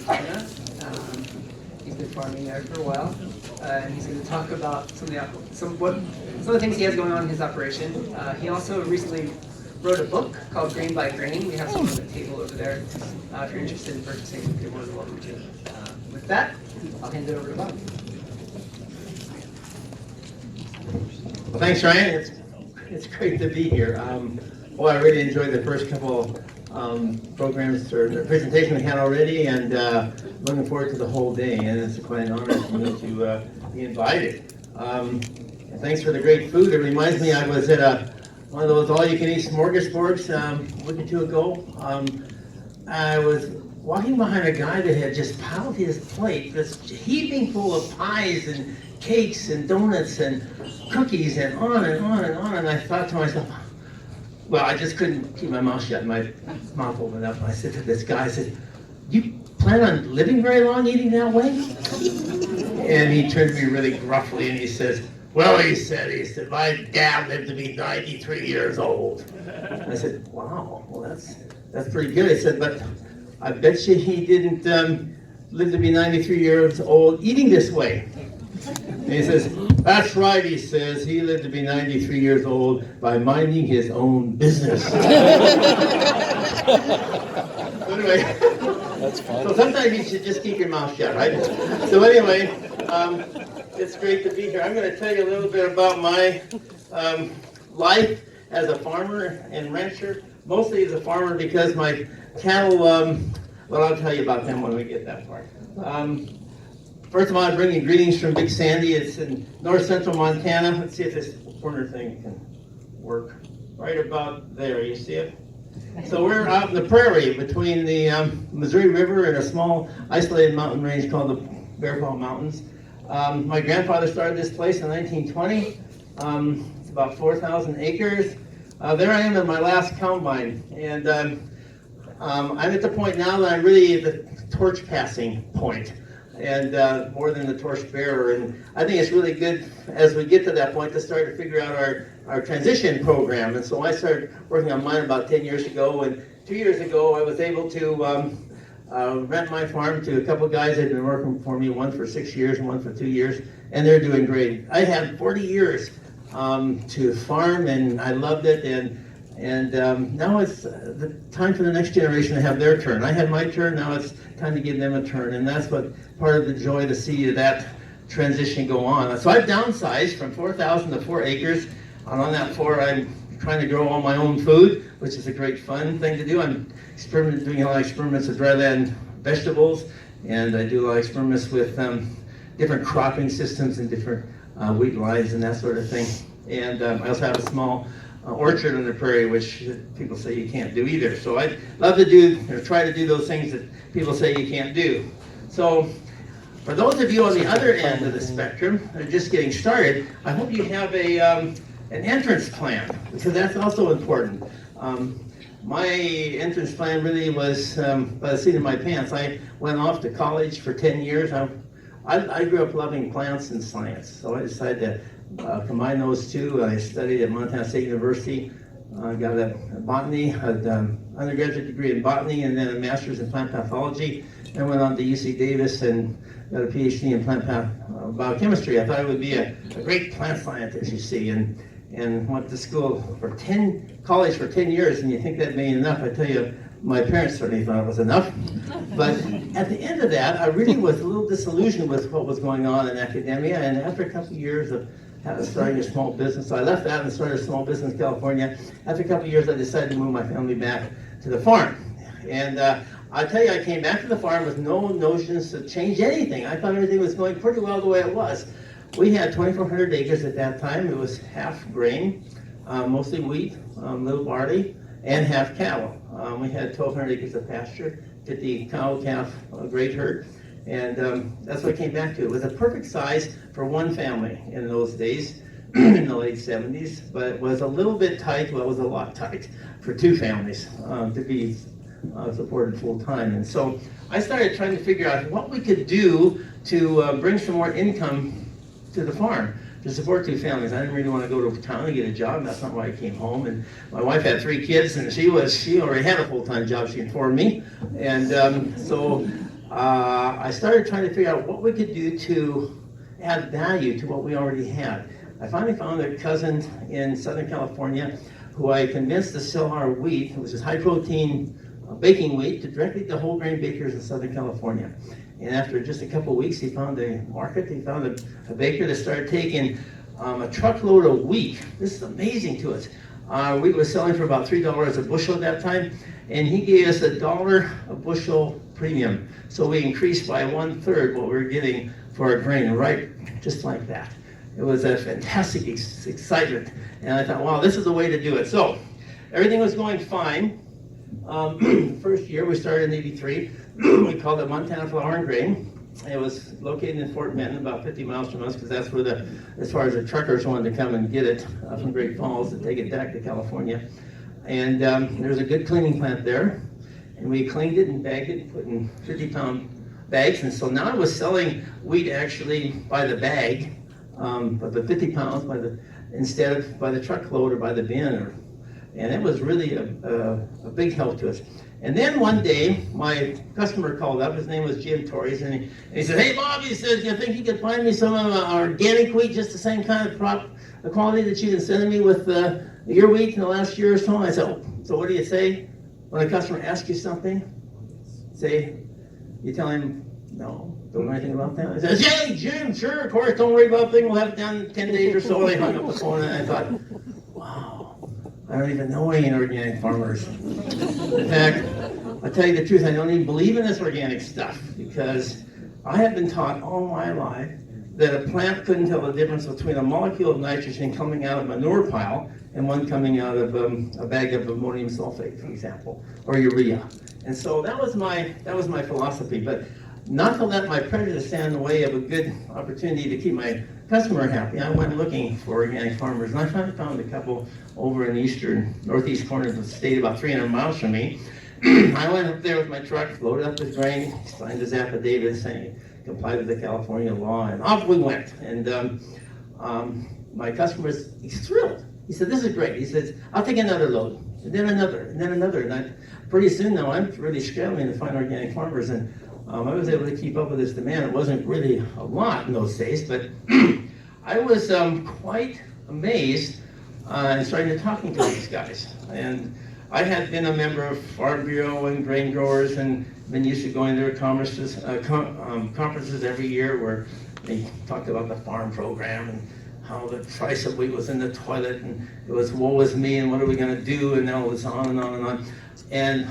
Montana. He's been farming there for a while, and he's going to talk about some of the things he has going on in his operation. He also recently wrote a book called Grain by Grain. We have some on the table over there. If you're interested in purchasing, you're more than welcome to. With that, I'll hand it over to Bob. Well, thanks, Ryan. It's great to be here. Well, I really enjoyed the first couple programs or the presentation we had already, and looking forward to the whole day. And it's quite an honor for me to be invited. And thanks for the great food. It reminds me, I was at one of those all-you-can-eat smorgasbords a week or two ago. I was walking behind a guy that had just piled his plate, this heaping full of pies and cakes and donuts and cookies and on and on and on. And I thought to myself, well, I just couldn't keep my mouth shut. My mouth opened up. And I said to this guy, I said, "You plan on living very long eating that way?" And he turned to me really gruffly and he says, "Well," he said, "my dad lived to be 93 years old." And I said, "Wow, well that's pretty good." He said, "But I bet you he didn't live to be 93 years old eating this way." And he says, "That's right," he says, "he lived to be 93 years old by minding his own business." Anyway, that's fun. So sometimes you should just keep your mouth shut, right? So anyway, it's great to be here. I'm going to tell you a little bit about my life as a farmer and rancher. Mostly as a farmer because my cattle, well, I'll tell you about them when we get that far. First of all, I bring you greetings from Big Sandy. It's in north central Montana. Let's see if this corner thing can work. Right about there, you see it? So we're out in the prairie between the Missouri River and a small isolated mountain range called the Bear Paw Mountains. My grandfather started this place in 1920. It's about 4,000 acres. There I am in my last combine, and I'm at the point now that I'm really at the torch passing point, and more than the torch bearer. And I think it's really good as we get to that point to start to figure out our transition program. And so I started working on mine about 10 years ago, and 2 years ago I was able to rent my farm to a couple guys that had been working for me, one for 6 years and one for 2 years, and they're doing great. I had 40 years to farm, and I loved it, and now it's the time for the next generation to have their turn. I had my turn, now it's time to give them a turn, and that's what part of the joy to see that transition go on. So I've downsized from 4,000 to 4 acres, and on that 4 I'm trying to grow all my own food, which is a great fun thing to do. I'm doing a lot of experiments with dryland vegetables, and I do a lot of experiments with different cropping systems and different wheat lines and that sort of thing. And I also have a small orchard on the prairie, which people say you can't do either. So I love to do, or try to do those things that people say you can't do. So for those of you on the other end of the spectrum that are just getting started, I hope you have an entrance plan, because that's also important. My entrance plan really was by the seat of my pants. I went off to college for 10 years. I grew up loving plants and science, so I decided to combine those two. I studied at Montana State University, got a botany, an undergraduate degree in botany, and then a master's in plant pathology, and went on to UC Davis and got a PhD in plant biochemistry. I thought I would be a great plant scientist, you see, and went to school for college for 10 years, and you think that may be enough. I tell you, my parents certainly thought it was enough. But at the end of that, I really was a little disillusioned with what was going on in academia, and after a couple of years of starting a small business, so I left that and started a small business in California. After a couple of years, I decided to move my family back to the farm. And I tell you, I came back to the farm with no notions to change anything. I thought everything was going pretty well the way it was. We had 2,400 acres at that time. It was half grain, mostly wheat, little barley, and half cattle. We had 1,200 acres of pasture, 50 cow, calf, great herd, and that's what I came back to. It was a perfect size for one family in those days, in the late 70s, but it was a little bit tight, well, it was a lot tight for two families to be supported full time. And so I started trying to figure out what we could do to bring some more income to the farm to support two families. I didn't really want to go to town and get a job. That's not why I came home. And my wife had 3 kids, and she already had a full-time job. She informed me, and so I started trying to figure out what we could do to add value to what we already had. I finally found a cousin in Southern California who I convinced to sell our wheat, which is high protein baking wheat, directly to whole grain bakers in Southern California. And after just a couple of weeks, he found a market. He found a baker that started taking a truckload a week. This is amazing to us. Wheat was selling for about $3 a bushel at that time, and he gave us $1 a bushel premium. So we increased by 1/3 what we were getting for our grain, right? Just like that. It was a fantastic excitement, and I thought, wow, this is the way to do it. So everything was going fine. First year, we started in '83. We called it Montana Flour and Grain. It was located in Fort Benton, about 50 miles from us, because that's where as far as the truckers wanted to come and get it from Great Falls to take it back to California. And there's a good cleaning plant there, and we cleaned it and bagged it and put in 50-pound bags. And so now I was selling wheat actually by the bag, but the 50 pounds instead of by the truckload or by the bin. And it was really a big help to us. And then one day, my customer called up. His name was Jim Torres, and he said, "Hey, Bob," he said, "do you think you could find me some organic wheat, just the same kind of the quality that you've been sending me with your wheat in the last year or so?" And I said, "Oh, so what do you say when a customer asks you something? You tell him, no, don't know anything about that." I said, "Hey, Jim, sure, of course, don't worry about a thing. We'll have it done in 10 days or so." And I hung up the phone, and I thought, wow, I don't even know any organic farmers. In fact, I'll tell you the truth, I don't even believe in this organic stuff, because I have been taught all my life that a plant couldn't tell the difference between a molecule of nitrogen coming out of a manure pile and one coming out of a bag of ammonium sulfate, for example, or urea. And so that was my philosophy, but not to let my prejudice stand in the way of a good opportunity to keep my customer happy. I went looking for organic farmers, and I finally found a couple over in the northeast corner of the state, about 300 miles from me. I went up there with my truck, loaded up with grain, signed his affidavit saying he complied with the California law, and off we went. And my customer was thrilled. He said, "This is great." He says, "I'll take another load," and then another, and then another. And pretty soon now, I'm really scrambling to find organic farmers, and I was able to keep up with this demand. It wasn't really a lot in those days, but I was quite amazed and starting to talking to these guys. And I had been a member of Farm Bureau and Grain Growers, and been used to going to their conferences every year where they talked about the farm program and how the price of wheat was in the toilet, and it was woe is me, and what are we going to do, and now it was on and on and on. And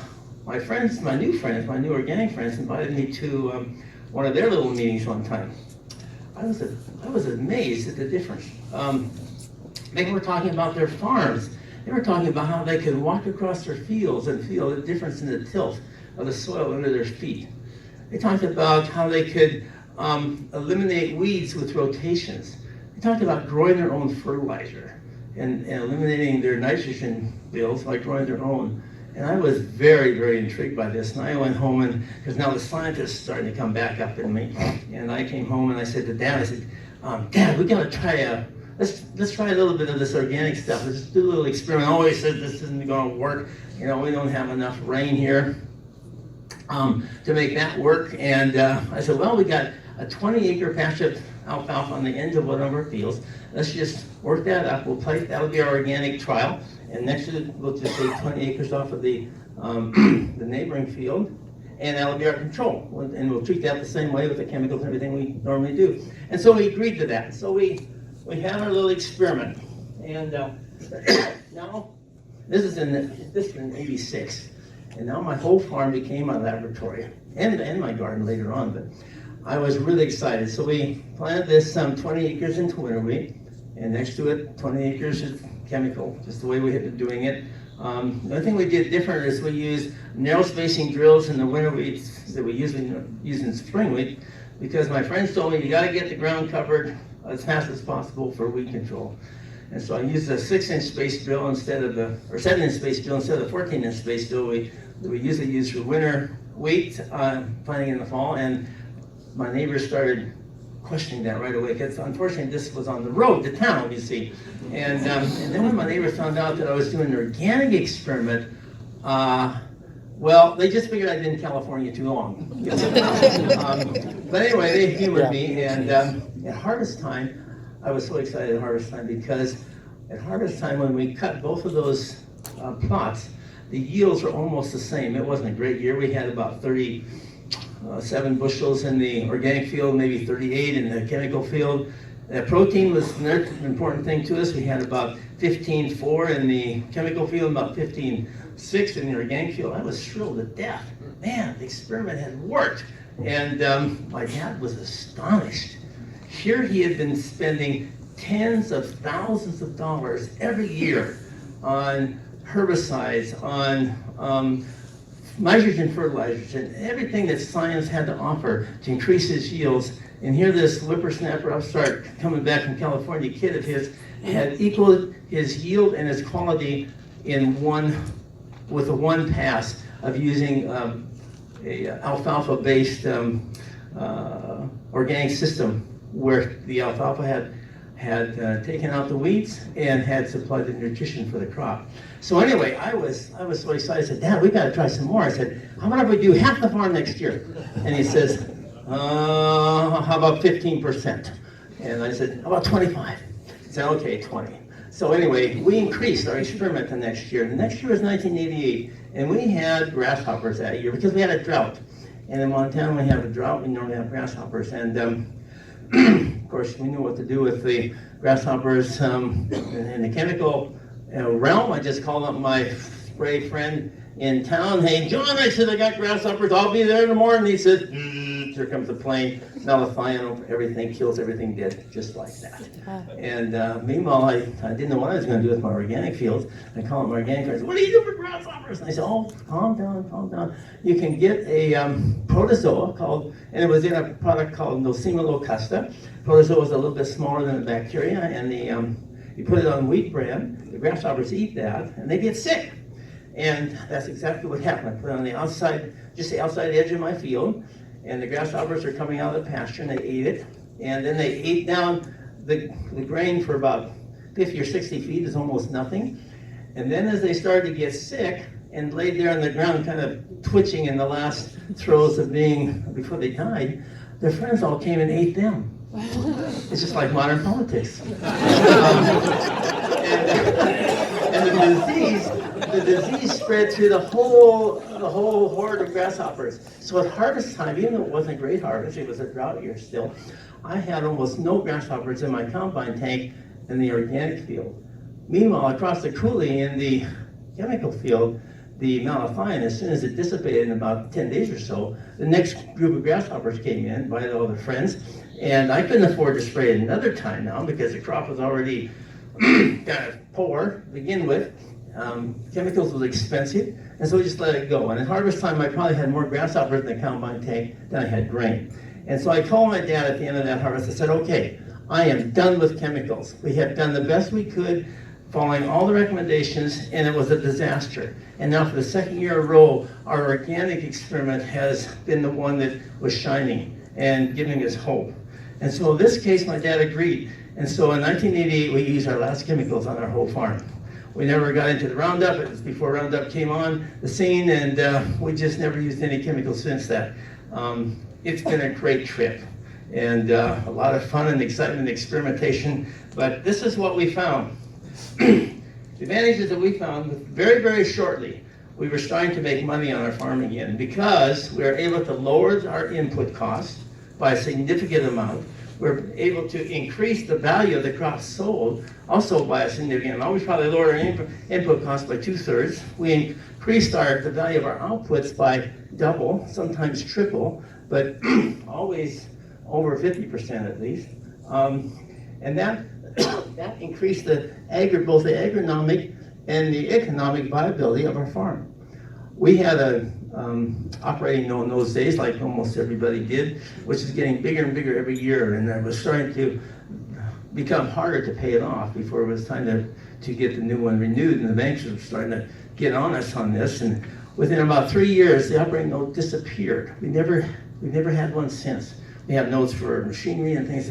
my new organic friends invited me to one of their little meetings one time. I was amazed at the difference. They were talking about their farms. They were talking about how they could walk across their fields and feel the difference in the tilt of the soil under their feet. They talked about how they could eliminate weeds with rotations. They talked about growing their own fertilizer and eliminating their nitrogen bills by growing their own. And I was very, very intrigued by this. And I went home, because now the scientists starting to come back up in me. And I came home and I said to Dad, "Dad, we gotta try let's try a little bit of this organic stuff. Let's just do a little experiment." I always said this isn't gonna work. We don't have enough rain here to make that work. And I said, well, we got a 20-acre patch of alfalfa on the end of one of our fields. Let's just work that up. That'll be our organic trial. And next to it, we'll just take 20 acres off of the neighboring field, and that'll be our control. And we'll treat that the same way with the chemicals and everything we normally do. And so we agreed to that. So we had our little experiment. And now, this is in '86. And now my whole farm became my laboratory, and my garden later on. But I was really excited. So we planted this 20 acres into winter wheat, and next to it, 20 acres is chemical, just the way we had been doing it. The only thing we did different is we used narrow spacing drills in the winter wheats that we usually use in spring wheat, because my friends told me you got to get the ground covered as fast as possible for weed control. And so I used a 6-inch space drill or 7-inch space drill instead of the 14-inch space drill we usually use for winter wheat, planting in the fall. And my neighbors started questioning that right away, because unfortunately this was on the road to town, you see. And then when my neighbors found out that I was doing an organic experiment, Well, they just figured I'd been in California too long. But anyway, they humored me, and at harvest time, I was so excited at harvest time because at harvest time when we cut both of those plots, the yields were almost the same. It wasn't a great year. We had about 37 bushels in the organic field, maybe 38 in the chemical field. Protein was another important thing to us. We had about 15.4 in the chemical field, about 15.6 in the organic field. I was thrilled to death. Man, the experiment had worked. And my dad was astonished. Here he had been spending tens of thousands of dollars every year on herbicides, on nitrogen fertilizers, and everything that science had to offer to increase his yields. And here this whippersnapper upstart coming back from California kid of his had equaled his yield and his quality with a one pass of using a alfalfa-based organic system where the alfalfa had taken out the weeds and had supplied the nutrition for the crop. So anyway, I was so excited. I said, Dad, we got to try some more. I said, how about if we do half the farm next year? And he says, how about 15%? And I said, how about 25? He said, okay, 20. So anyway, we increased our experiment the next year. The next year was 1988, and we had grasshoppers that year because we had a drought. And in Montana, when we have a drought, we normally have grasshoppers. And of course, we knew what to do with the grasshoppers in the chemical realm. I just called up my spray friend in town. Hey, John, I said I got grasshoppers. I'll be there in the morning. He said, here comes the plane, malathion, everything, kills everything dead, just like that. And meanwhile, I didn't know what I was going to do with my organic fields. I called my organic friends, what do you do for grasshoppers? And they said, oh, calm down, calm down. You can get a protozoa called, and it was in a product called Nosema locusta. Protozoa is a little bit smaller than the bacteria, and you put it on wheat bran, the grasshoppers eat that, and they get sick. And that's exactly what happened. I put it on the outside, just the outside edge of my field, and the grasshoppers are coming out of the pasture, and they ate it. And then they ate down the grain for about 50 or 60 feet, is almost nothing. And then as they started to get sick and laid there on the ground, kind of twitching in the last throes of before they died, their friends all came and ate them. It's just like modern politics. And the disease spread through the whole horde of grasshoppers. So at harvest time, even though it wasn't a great harvest, it was a drought year still, I had almost no grasshoppers in my combine tank in the organic field. Meanwhile, across the coulee in the chemical field, the malathion, as soon as it dissipated in about 10 days or so, the next group of grasshoppers came in, invited all their friends, and I couldn't afford to spray it another time now because the crop was already kind of poor to begin with. Chemicals was expensive, and so we just let it go. And at harvest time, I probably had more grasshoppers in the combine tank than I had grain. And so I called my dad at the end of that harvest. I said, okay, I am done with chemicals. We have done the best we could, following all the recommendations, and it was a disaster. And now for the second year in a row, our organic experiment has been the one that was shining and giving us hope. And so in this case, my dad agreed. And so in 1988, we used our last chemicals on our whole farm. We never got into the Roundup. It was before Roundup came on the scene, and we just never used any chemicals since that. It's been a great trip, and a lot of fun and excitement and experimentation, but this is what we found. The advantages that we found, very, very shortly, we were starting to make money on our farm again because we were able to lower our input costs by a significant amount. We're able to increase the value of the crops sold also by a significant amount. We probably lowered our input costs by 2/3. We increased the value of our outputs by double, sometimes triple, but always over 50% at least. And that increased both the agronomic and the economic viability of our farm. We had a operating note in those days, like almost everybody did, which is getting bigger and bigger every year, and it was starting to become harder to pay it off before it was time to get the new one renewed, and the banks were starting to get on us on this, and within about 3 years, the operating note disappeared. We've never had one since. We have notes for machinery and things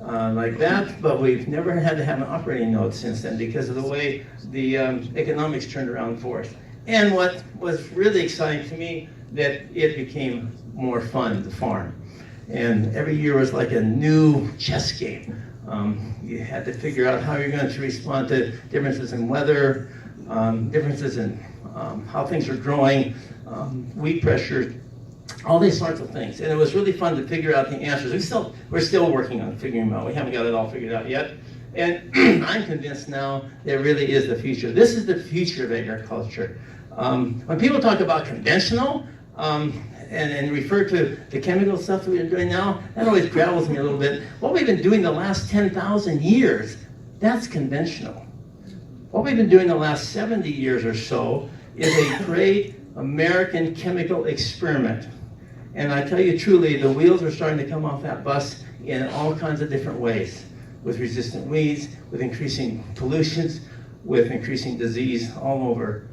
like that, but we've never had to have an operating note since then because of the way the economics turned around for us. And what was really exciting to me, that it became more fun to farm. And every year was like a new chess game. You had to figure out how you're going to respond to differences in weather, differences in how things are growing, weed pressure, all these sorts of things. And it was really fun to figure out the answers. We're still working on figuring them out. We haven't got it all figured out yet. And I'm convinced now that it really is the future. This is the future of agriculture. When people talk about conventional, and refer to the chemical stuff that we're doing now, that always gravels me a little bit. What we've been doing the last 10,000 years, that's conventional. What we've been doing the last 70 years or so is a great American chemical experiment. And I tell you truly, the wheels are starting to come off that bus in all kinds of different ways, with resistant weeds, with increasing pollutions, with increasing disease all over,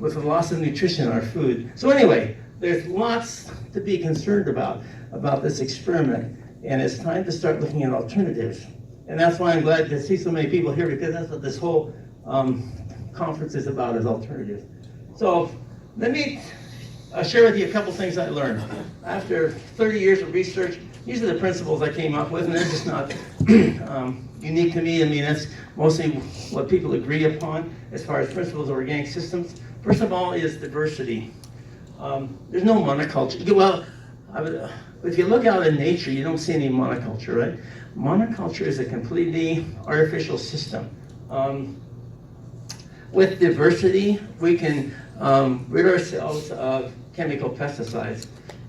with the loss of nutrition in our food. So anyway, there's lots to be concerned about this experiment, and it's time to start looking at alternatives. And that's why I'm glad to see so many people here, because that's what this whole conference is about, is alternatives. So let me share with you a couple things I learned. After 30 years of research, these are the principles I came up with, and they're just not unique to me. I mean, that's mostly what people agree upon as far as principles of organic systems. First of all is diversity. There's no monoculture. Well, if you look out in nature, you don't see any monoculture, right? Monoculture is a completely artificial system. With diversity, we can rid ourselves of chemical pesticides.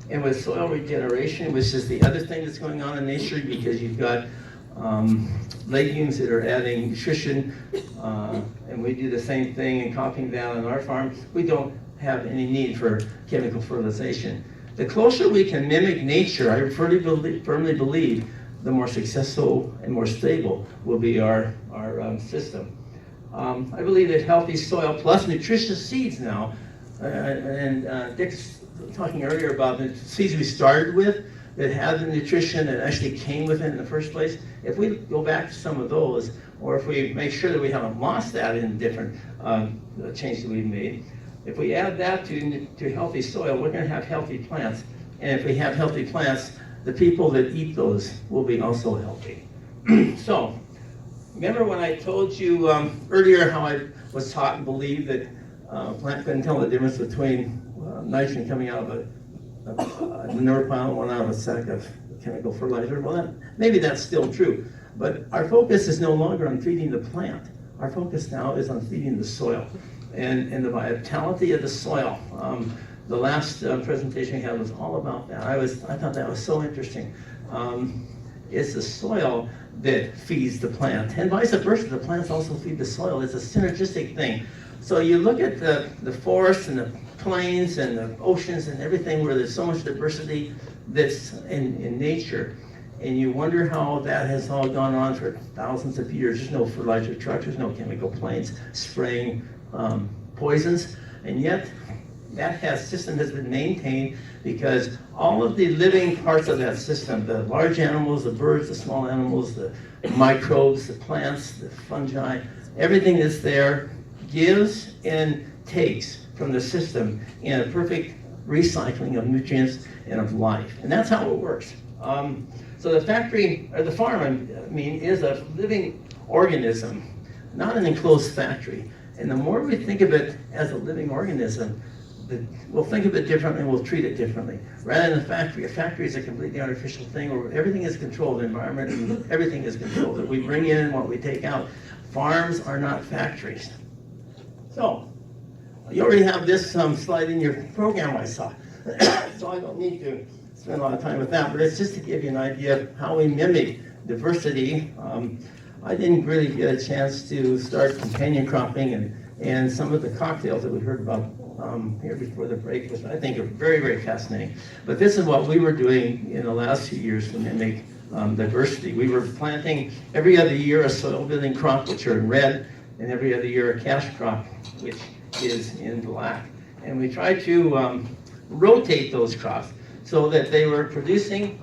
And with soil regeneration, which is the other thing that's going on in nature, because you've got legumes that are adding nutrition, and we do the same thing and copying that on our farm, we don't have any need for chemical fertilization. The closer we can mimic nature, I firmly believe, the more successful and more stable will be our system. I believe that healthy soil plus nutritious seeds now, and Dick's talking earlier about the seeds we started with that had the nutrition that actually came with it in the first place. If we go back to some of those, or if we make sure that we haven't lost that in different changes that we've made, if we add that to healthy soil, we're going to have healthy plants. And if we have healthy plants, the people that eat those will be also healthy. So, remember when I told you earlier how I was taught and believed that a plant couldn't tell the difference between nitrogen coming out of a manure pile and one out of a sack of chemical fertilizer? Well, maybe that's still true. But our focus is no longer on feeding the plant. Our focus now is on feeding the soil and the vitality of the soil. The last presentation we had was all about that. I thought that was so interesting. It's the soil that feeds the plant, and vice versa. The plants also feed the soil. It's a synergistic thing. So you look at the forests and the plains and the oceans and everything where there's so much diversity that's in nature, and you wonder how that has all gone on for thousands of years. There's no fertilizer trucks, there's no chemical planes spraying poisons, and yet that system has been maintained because all of the living parts of that system, the large animals, the birds, the small animals, the microbes, the plants, the fungi, everything that's there gives and takes from the system in a perfect recycling of nutrients and of life. And that's how it works. So the factory, or the farm, I mean, is a living organism, not an enclosed factory. And the more we think of it as a living organism, we'll think of it differently and we'll treat it differently. Rather than a factory is a completely artificial thing where everything is controlled, the environment and everything is controlled. What we bring in and what we take out. Farms are not factories. So, you already have this slide in your program, I saw. So I don't need to spend a lot of time with that, but it's just to give you an idea of how we mimic diversity. I didn't really get a chance to start companion cropping and some of the cocktails that we heard about here before the break, which I think are very, very fascinating. But this is what we were doing in the last few years to mimic diversity. We were planting every other year a soil building crop, which are in red, and every other year a cash crop, which is in black. And we tried to rotate those crops so that they were producing,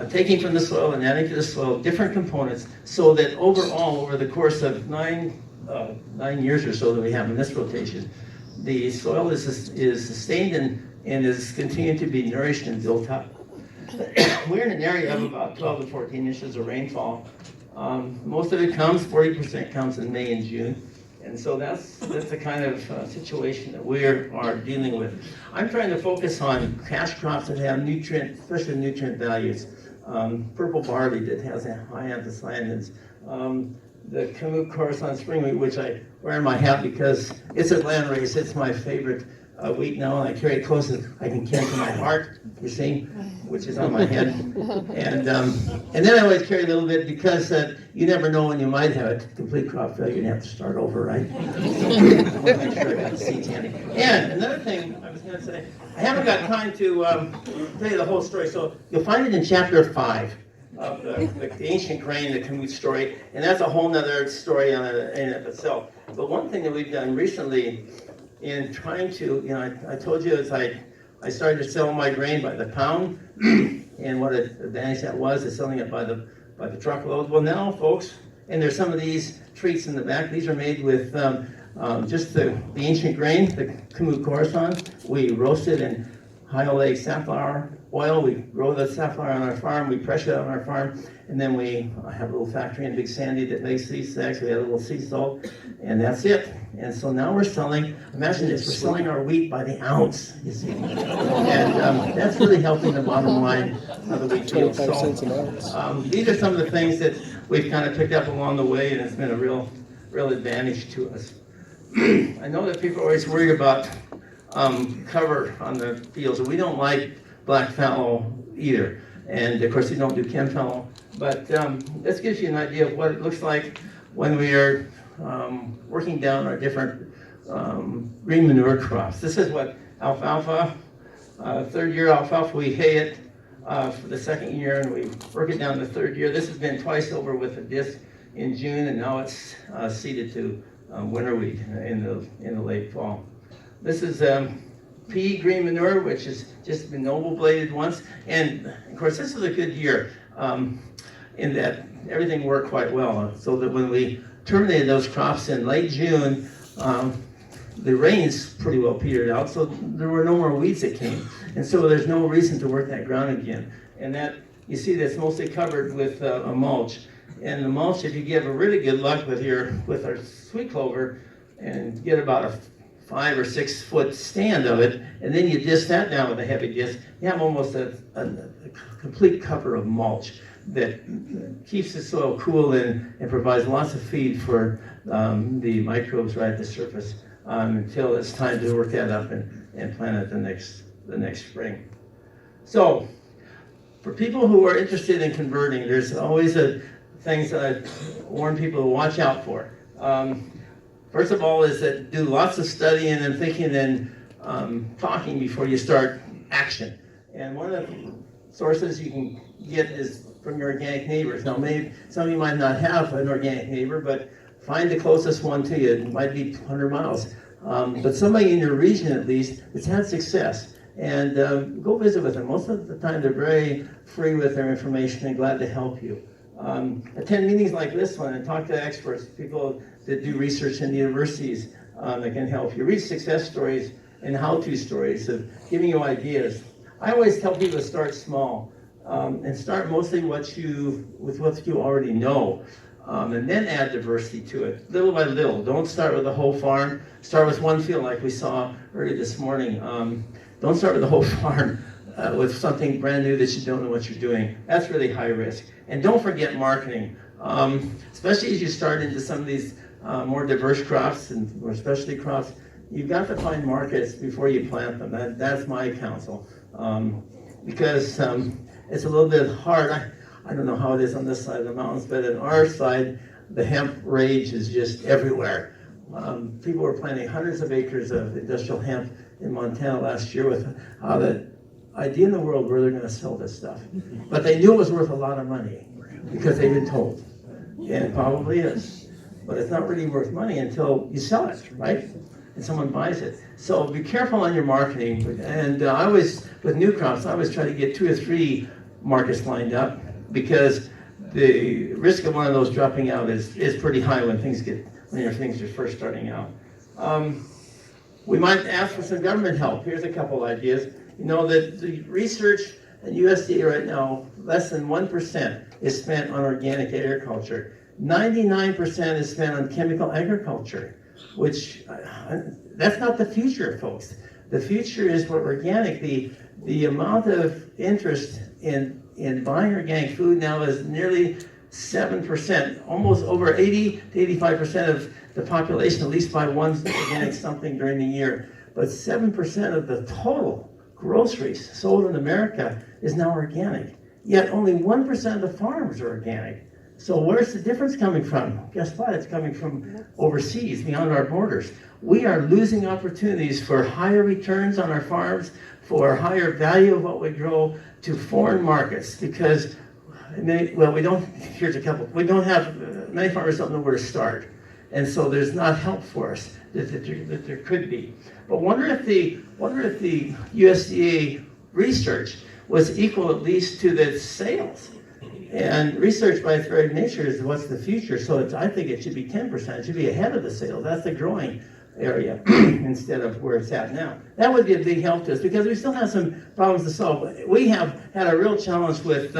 taking from the soil and adding to the soil different components, so that overall, over the course of 9 9 years or so that we have in this rotation, the soil is sustained and is continuing to be nourished and built up. We're in an area of about 12 to 14 inches of rainfall. Most of it comes, 40% comes in May and June. And so that's the kind of situation that we are dealing with. I'm trying to focus on cash crops that have nutrient, especially nutrient values. Purple barley that has high anthocyanins. The KAMUT khorasan spring wheat, which I wear in my hat because it's a land race. It's my favorite wheat now, and I carry it close as I can carry to my heart, you see, which is on my head. And then I always carry a little bit because you never know when you might have a complete crop failure and you have to start over, right? So I want to make sure I got the seeds handy. And another thing I was going to say, I haven't got time to tell you the whole story, so you'll find it in chapter 5 of the ancient grain, the KAMUT story, and that's a whole nother story in and of itself. But one thing that we've done recently in trying to, I told you as I started to sell my grain by the pound, and what an advantage that was, is selling it by the truckload. Well now, folks, and there's some of these treats in the back. These are made with just the ancient grain, the KAMUT khorasan. We roast it in high oleic safflower oil. We grow the safflower on our farm. We press it on our farm, and then we have a little factory in Big Sandy that makes these sacks. We add a little sea salt, and that's it. And so now we're selling, imagine this, we're selling our wheat by the ounce, you see. And that's really helping the bottom line of the wheat field. So these are some of the things that we've kind of picked up along the way, and it's been a real advantage to us. I know that people are always worried about cover on the fields, and we don't like black fallow either. And of course, we don't do chem fallow, but this gives you an idea of what it looks like when we are working down our different green manure crops. This is what alfalfa, third year alfalfa, we hay it for the second year, and we work it down the third year. This has been twice over with a disc in June, and now it's seeded to winter wheat in the late fall. This is pea green manure, which has just been noble bladed once, and of course this is a good year in that everything worked quite well, so that when we terminated those crops in late June, the rains pretty well petered out, so there were no more weeds that came, and so there's no reason to work that ground again. And that, you see, that's mostly covered with a mulch. And the mulch, if you give a really good luck with our sweet clover and get about a 5 or 6 foot stand of it, and then you disc that down with a heavy disc, you have almost a complete cover of mulch that keeps the soil cool and provides lots of feed for the microbes right at the surface until it's time to work that up and plant it the next spring. So, for people who are interested in converting, there's always things that I warn people to watch out for. First of all is that do lots of studying and thinking and talking before you start action. And one of the sources you can get is from your organic neighbors. Now maybe some of you might not have an organic neighbor, but find the closest one to you. It might be 100 miles. But somebody in your region at least that's had success. And go visit with them. Most of the time they're very free with their information and glad to help you. Attend meetings like this one and talk to experts, people that do research in the universities that can help you. Read success stories and how-to stories of giving you ideas. I always tell people to start small and start mostly with what you already know, and then add diversity to it, little by little. Don't start with the whole farm. Start with one field like we saw earlier this morning. Don't start with the whole farm with something brand new that you don't know what you're doing. That's really high risk. And don't forget marketing, especially as you start into some of these more diverse crops or specialty crops. You've got to find markets before you plant them. That's my counsel, because it's a little bit hard. I don't know how it is on this side of the mountains, but on our side, the hemp rage is just everywhere. People were planting hundreds of acres of industrial hemp in Montana last year with the idea in the world where they're going to sell this stuff. But they knew it was worth a lot of money because they've been told. And it probably is. But it's not really worth money until you sell it, right? And someone buys it. So be careful on your marketing. And I always, with new crops, I always try to get 2 or 3 markets lined up because the risk of one of those dropping out is pretty high when things get when your things are first starting out. We might ask for some government help. Here's a couple ideas. You know that the research at USDA right now, less than 1% is spent on organic agriculture. 99% is spent on chemical agriculture, which that's not the future, folks. The future is for organic. The amount of interest in buying organic food now is nearly 7%, almost over 80 to 85% of the population at least buy one organic something during the year. But 7% of the total groceries sold in America is now organic. Yet only 1% of the farms are organic. So where's the difference coming from? Guess what? It's coming from overseas, beyond our borders. We are losing opportunities for higher returns on our farms, for higher value of what we grow to foreign markets because, many farmers don't know where to start. And so there's not help for us that there could be. But wonder if the USDA research was equal at least to the sales. And research by its very nature is what's the future. So I think it should be 10%. It should be ahead of the sales. That's the growing area instead of where it's at now. That would be a big help to us because we still have some problems to solve. We have had a real challenge with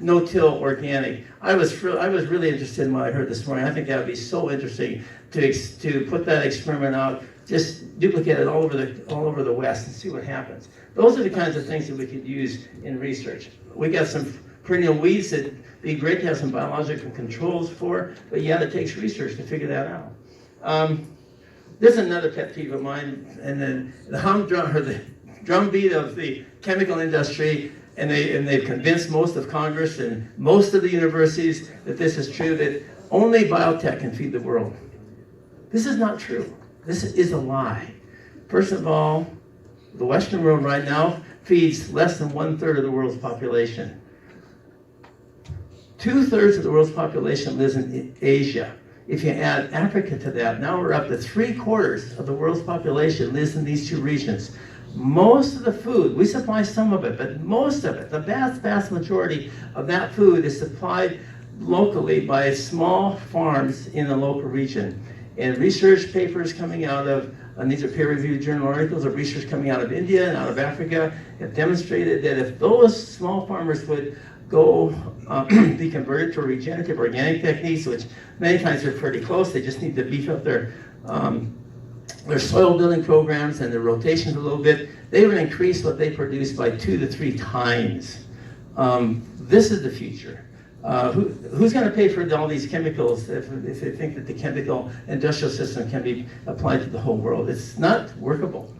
no-till organic. I was really interested in what I heard this morning. I think that would be so interesting to put that experiment out, just duplicate it all over the West and see what happens. Those are the kinds of things that we could use in research. We got some perennial weeds that'd be great to have some biological controls for, but yeah, it takes research to figure that out. This is another pet peeve of mine, and then the drumbeat of the chemical industry, and they've convinced most of Congress and most of the universities that this is true, that only biotech can feed the world. This is not true. This is a lie. First of all, the Western world right now feeds less than 1/3 of the world's population. 2/3 of the world's population lives in Asia. If you add Africa to that, now we're up to 3/4 of the world's population lives in these two regions. Most of the food, we supply some of it, but most of it, the vast majority of that food is supplied locally by small farms in the local region. And research papers coming out of, and these are peer-reviewed journal articles of research coming out of India and out of Africa, have demonstrated that if those small farmers would go be converted to regenerative organic techniques, which many times are pretty close, they just need to beef up their soil building programs and their rotations a little bit, they would increase what they produce by 2 to 3 times. This is the future. Who's going to pay for all these chemicals if they think that the chemical industrial system can be applied to the whole world? It's not workable.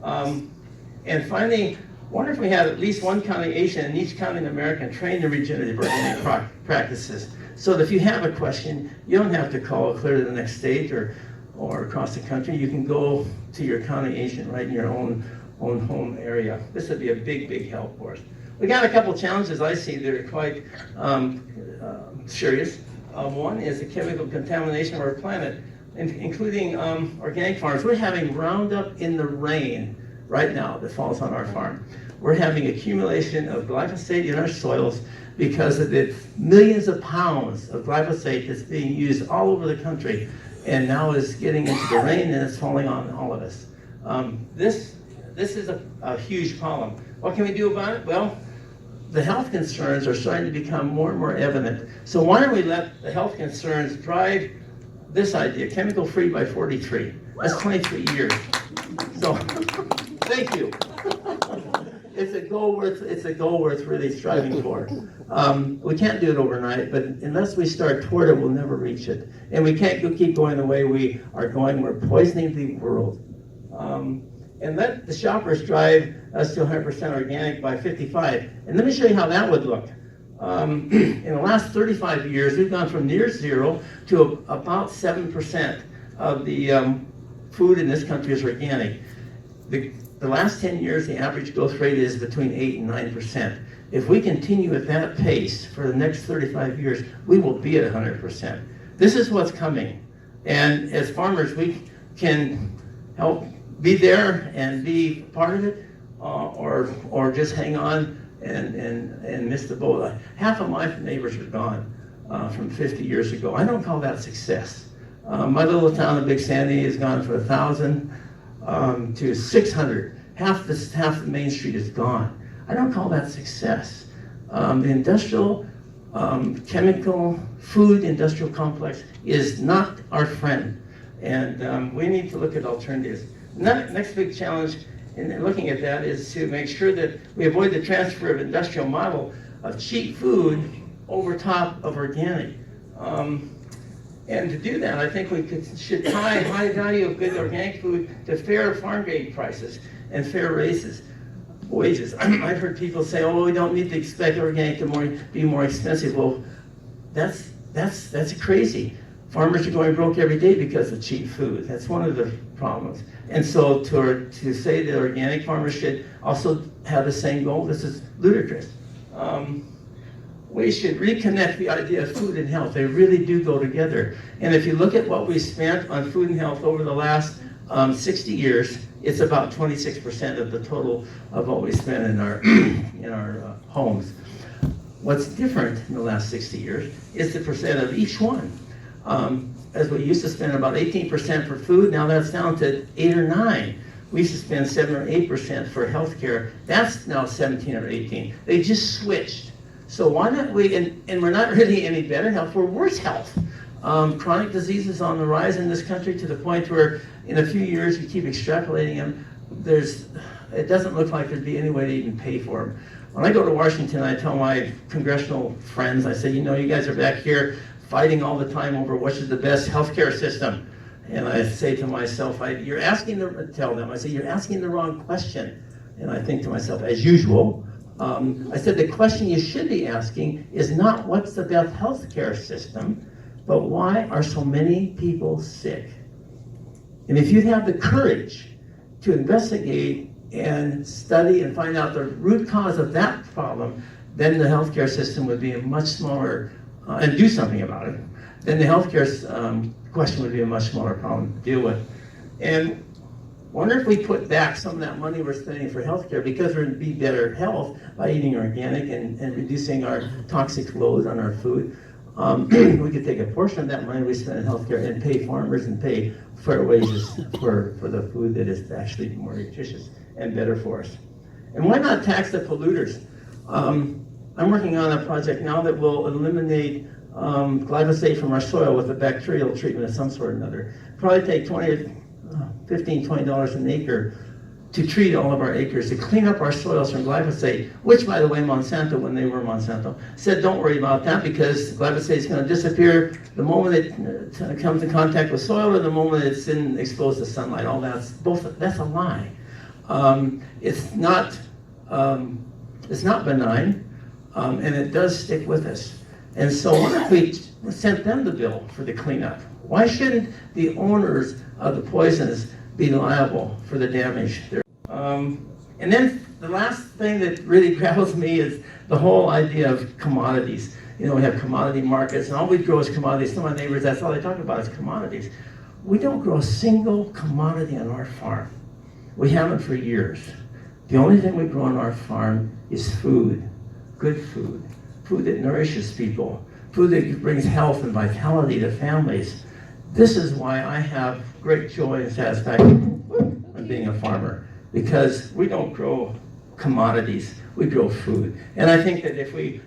And finally, I wonder if we had at least one county Asian and each county in America trained in regenerative organic practices. So that if you have a question, you don't have to call clear to the next state or across the country. You can go to your county agent right in your own home area. This would be a big help for us. We got a couple challenges I see that are quite serious. One is the chemical contamination of our planet, including organic farms. We're having Roundup in the rain right now that falls on our farm. We're having accumulation of glyphosate in our soils because of the millions of pounds of glyphosate that's being used all over the country and now is getting into the rain and it's falling on all of us. This is a huge problem. What can we do about it? Well, the health concerns are starting to become more and more evident. So why don't we let the health concerns drive this idea, chemical free by 43. That's 23 years. So, thank you. It's a goal worth really striving for. We can't do it overnight, but unless we start toward it, we'll never reach it. And we can't keep going the way we are going. We're poisoning the world. And let the shoppers drive us to 100% organic by 55. And let me show you how that would look. In the last 35 years, we've gone from near zero to about 7% of the food in this country is organic. The last 10 years, the average growth rate is between 8 and 9%. If we continue at that pace for the next 35 years, we will be at 100%. This is what's coming. And as farmers, we can help be there and be part of it, or just hang on and miss the boat. Half of my neighbors are gone from 50 years ago. I don't call that success. My little town of Big Sandy has gone from 1,000 to 600. Half the main street is gone. I don't call that success. The industrial, chemical, food industrial complex is not our friend. And we need to look at alternatives. Next big challenge in looking at that is to make sure that we avoid the transfer of industrial model of cheap food over top of organic. And to do that, I think we should tie high value of good organic food to fair farm gate prices and fair wages. I've heard people say, "Oh, we don't need to expect organic to be more expensive." Well, that's crazy. Farmers are going broke every day because of cheap food. That's one of the problems. And so to say that organic farmers should also have the same goal, this is ludicrous. We should reconnect the idea of food and health. They really do go together. And if you look at what we spent on food and health over the last 60 years, it's about 26% of the total of what we spend in our homes. What's different in the last 60 years is the percent of each one. As we used to spend about 18% for food, now that's down to 8 or 9. We used to spend 7 or 8% for healthcare. That's now 17 or 18. They just switched. So why not we, and we're not really any better health, we're worse health. Chronic diseases on the rise in this country to the point where in a few years we keep extrapolating them. It doesn't look like there'd be any way to even pay for them. When I go to Washington, I tell my congressional friends, I say, you guys are back here fighting all the time over which is the best healthcare system. And I say to myself, you're asking the wrong question. And I think to myself, as usual, I said the question you should be asking is not what's the best healthcare system, but why are so many people sick? And if you'd have the courage to investigate and study and find out the root cause of that problem, then the healthcare system would be a much smaller, and do something about it, then the healthcare question would be a much smaller problem to deal with. And wonder if we put back some of that money we're spending for healthcare because we're going to be better health by eating organic and reducing our toxic load on our food. We could take a portion of that money we spend in healthcare and pay farmers and pay fair wages for the food that is actually more nutritious and better for us. And why not tax the polluters? I'm working on a project now that will eliminate glyphosate from our soil with a bacterial treatment of some sort or another. Probably take $15, $20 an acre to treat all of our acres, to clean up our soils from glyphosate, which, by the way, Monsanto, when they were Monsanto, said don't worry about that because glyphosate is going to disappear the moment it comes in contact with soil or the moment it's exposed to sunlight. All that's a lie. It's not benign, and it does stick with us. And so what if we sent them the bill for the cleanup? Why shouldn't the owners of the poisons be liable for the damage? And then the last thing that really grapples me is the whole idea of commodities. We have commodity markets, and all we grow is commodities. Some of my neighbors, that's all they talk about is commodities. We don't grow a single commodity on our farm. We haven't for years. The only thing we grow on our farm is food, good food, food that nourishes people, food that brings health and vitality to families. This is why I have great joy and satisfaction in being a farmer, because we don't grow commodities, we grow food. And I think that if we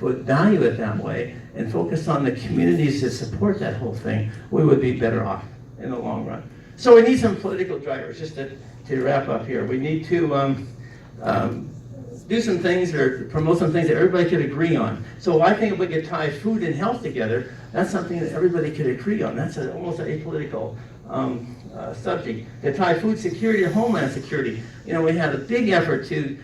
would value it that way and focus on the communities that support that whole thing, we would be better off in the long run. So we need some political drivers, just to wrap up here. We need to do some things or promote some things that everybody could agree on. So I think if we could tie food and health together, that's something that everybody could agree on. That's almost an apolitical subject. To tie food security and homeland security. We had a big effort to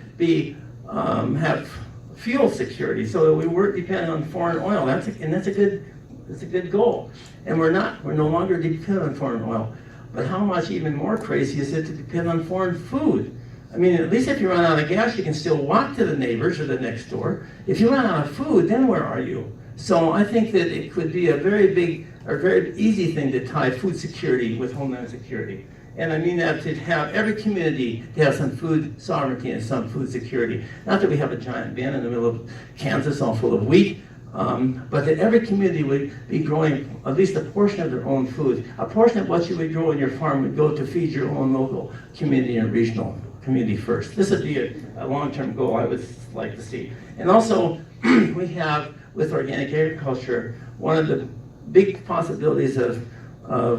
have fuel security so that we weren't dependent on foreign oil. That's a good goal. And we're no longer dependent on foreign oil. But how much even more crazy is it to depend on foreign food? I mean, at least if you run out of gas, you can still walk to the neighbors or the next door. If you run out of food, then where are you? So I think that it could be a very big or very easy thing to tie food security with homeland security. And I mean that to have every community to have some food sovereignty and some food security. Not that we have a giant bin in the middle of Kansas all full of wheat, but that every community would be growing at least a portion of their own food. A portion of what you would grow in your farm would go to feed your own local community and regional community first. This would be a long-term goal I would like to see. And also, we have, with organic agriculture, one of the big possibilities of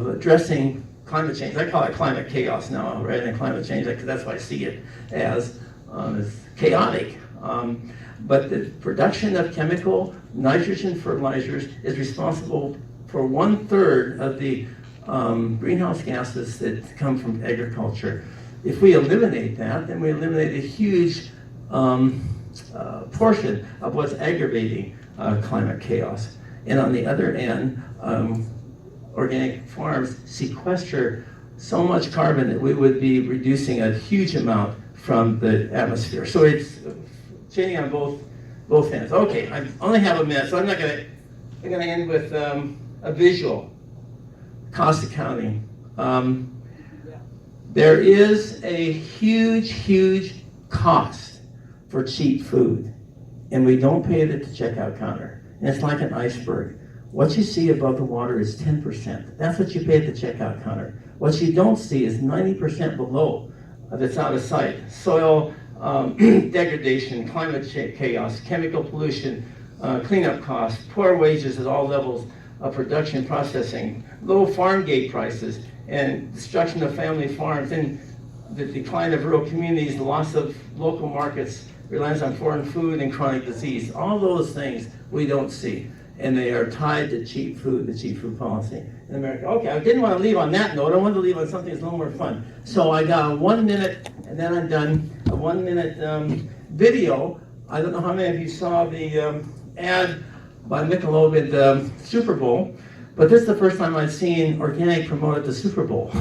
addressing climate change. I call it climate chaos now, rather than climate change, because that's what I see it as chaotic. But the production of chemical nitrogen fertilizers is responsible for 1/3 of the greenhouse gases that come from agriculture. If we eliminate that, then we eliminate a huge portion of what's aggravating climate chaos. And on the other end, organic farms sequester so much carbon that we would be reducing a huge amount from the atmosphere. So it's changing on both ends. Okay, I only have a minute, so I'm gonna end with a visual. Cost accounting. There is a huge cost for cheap food, and we don't pay it at the checkout counter. And it's like an iceberg. What you see above the water is 10%. That's what you pay at the checkout counter. What you don't see is 90% below that's out of sight. Soil degradation, climate chaos, chemical pollution, cleanup costs, poor wages at all levels of production processing, low farm gate prices, and destruction of family farms, and the decline of rural communities, the loss of local markets, reliance on foreign food, and chronic disease. All those things we don't see, and they are tied to cheap food, the cheap food policy in America. Okay, I didn't want to leave on that note. I wanted to leave on something that's a little more fun. So I got a 1 minute, and then I'm done, a 1 minute video. I don't know how many of you saw the ad by Michelob at the Super Bowl, but this is the first time I've seen organic promoted at the Super Bowl.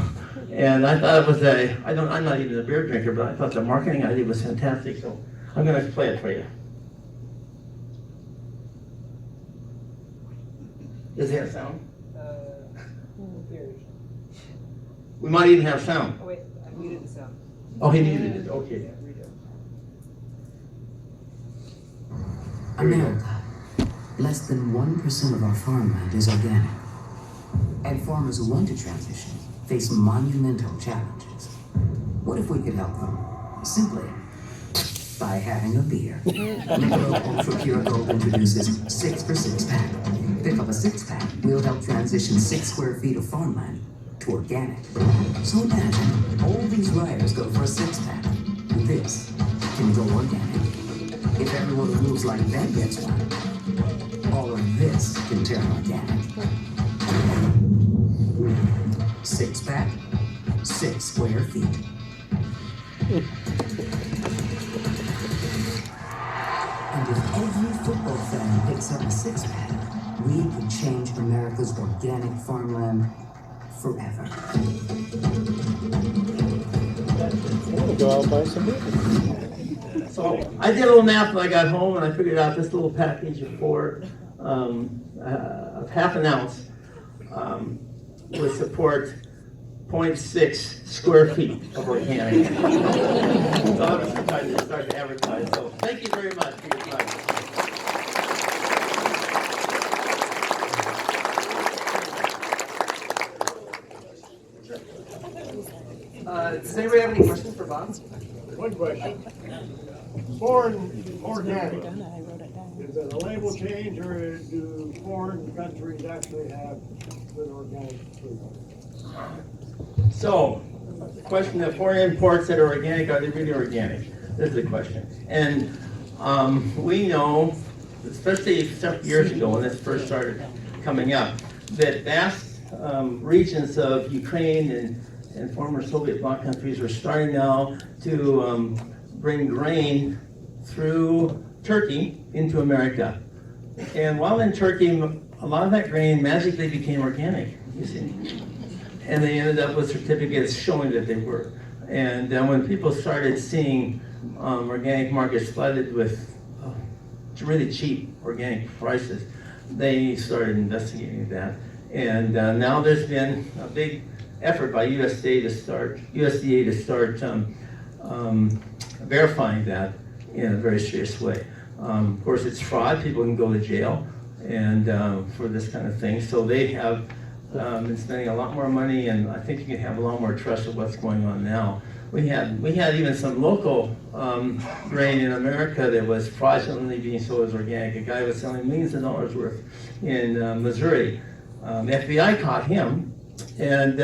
And I thought it was I'm not even a beer drinker, but I thought the marketing idea was fantastic, so I'm going to play it for you. Does it have sound? We might even have sound. Oh wait, I muted the sound. Oh, he muted it, okay. America, less than 1% of our farmland is organic. And farmers who want to transition face monumental challenges. What if we could help them? Simply by having a beer. Michelob Ultra Pure Gold introduces 6 for 6 pack. Pick up a 6-pack, we'll help transition 6 square feet of farmland to organic. So imagine all these riders go for a 6-pack. This can go organic. If everyone who moves like that gets one, all of this can turn organic. 6-pack, 6 square feet. And if every football fan picks up a 6-pack, we could change America's organic farmland forever. I'm gonna go out and buy some beer. So I did a little math when I got home, and I figured out this little package of half an ounce would support 0.6 square feet of organic. So I was trying to start to advertise. So thank you very much for your time. Does anybody have any questions for Bob? One question. Foreign organic, is it a label change or do foreign countries actually have good organic food? So, the question of foreign imports that are organic, are they really organic? This is the question. And we know, especially several years ago when this first started coming up, that vast regions of Ukraine and former Soviet bloc countries are starting now to bring grain through Turkey into America. And while in Turkey, a lot of that grain magically became organic, you see. And they ended up with certificates showing that they were. And then when people started seeing organic markets flooded with really cheap organic prices, they started investigating that. And now there's been a big effort by USDA to start verifying that in a very serious way. Of course, it's fraud. People can go to jail. and for this kind of thing. So they have been spending a lot more money, and I think you can have a lot more trust of what's going on now. We had even some local grain in America that was fraudulently being sold as organic. A guy was selling millions of dollars worth in Missouri. The FBI caught him, and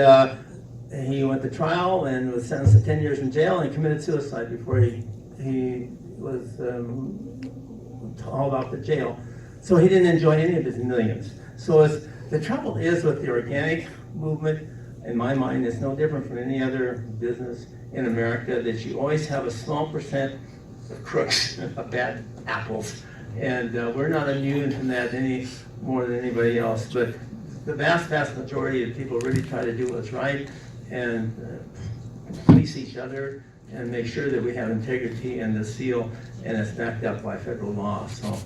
he went to trial and was sentenced to 10 years in jail and committed suicide before he was hauled off to jail. So he didn't enjoy any of his millions. So the trouble is with the organic movement, in my mind, it's no different from any other business in America, that you always have a small percent of crooks, of bad apples. And we're not immune from that any more than anybody else. But the vast, vast majority of people really try to do what's right and police each other and make sure that we have integrity in the seal and it's backed up by federal law. So,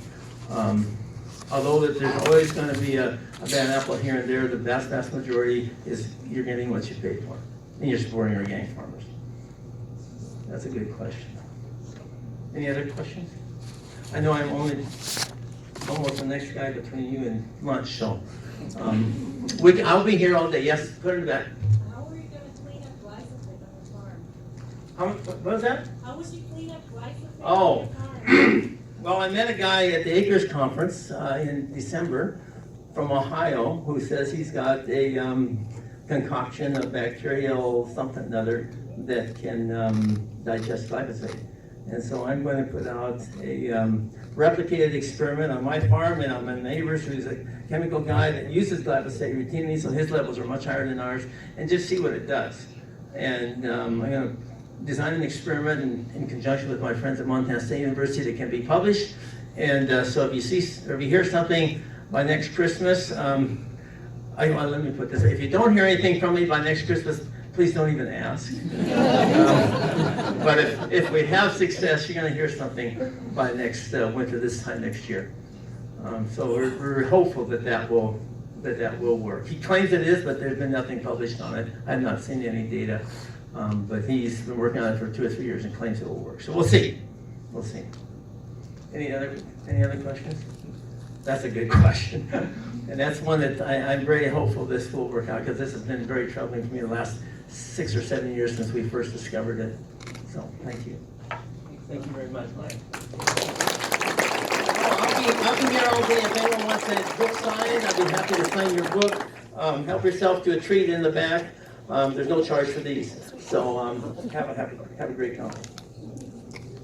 although that there's always going to be a bad apple here and there, the vast, vast majority is you're getting what you paid for, and you're supporting organic farmers. That's a good question. Any other questions? I know I'm only almost the next guy between you and lunch, so I'll be here all day. Yes, put it back. How are you going to clean up glyphosate on the farm? What was that? How was you clean up glyphosate Oh. on the farm? Well, I met a guy at the Acres Conference in December from Ohio who says he's got a concoction of bacterial something or another that can digest glyphosate. And so I'm going to put out a replicated experiment on my farm and on my neighbor's, who's a chemical guy that uses glyphosate routinely, so his levels are much higher than ours, and just see what it does. And I'm going to design an experiment in conjunction with my friends at Montana State University that can be published. And so if you see or if you hear something by next Christmas, let me put this: if you don't hear anything from me by next Christmas, please don't even ask. But if we have success, you're going to hear something by next winter, this time next year. So we're hopeful that will work. He claims it is, but there's been nothing published on it. I have not seen any data. But he's been working on it for 2 or 3 years and claims it will work. So we'll see. We'll see. Any other questions? That's a good question. And that's one that I'm very hopeful this will work out, because this has been very troubling for me the last 6 or 7 years since we first discovered it. So thank you. Thank you very much, Mike. I'll be here all day. If anyone wants a book signed, I'd be happy to sign your book. Help yourself to a treat in the back. There's no charge for these. So have a great conference.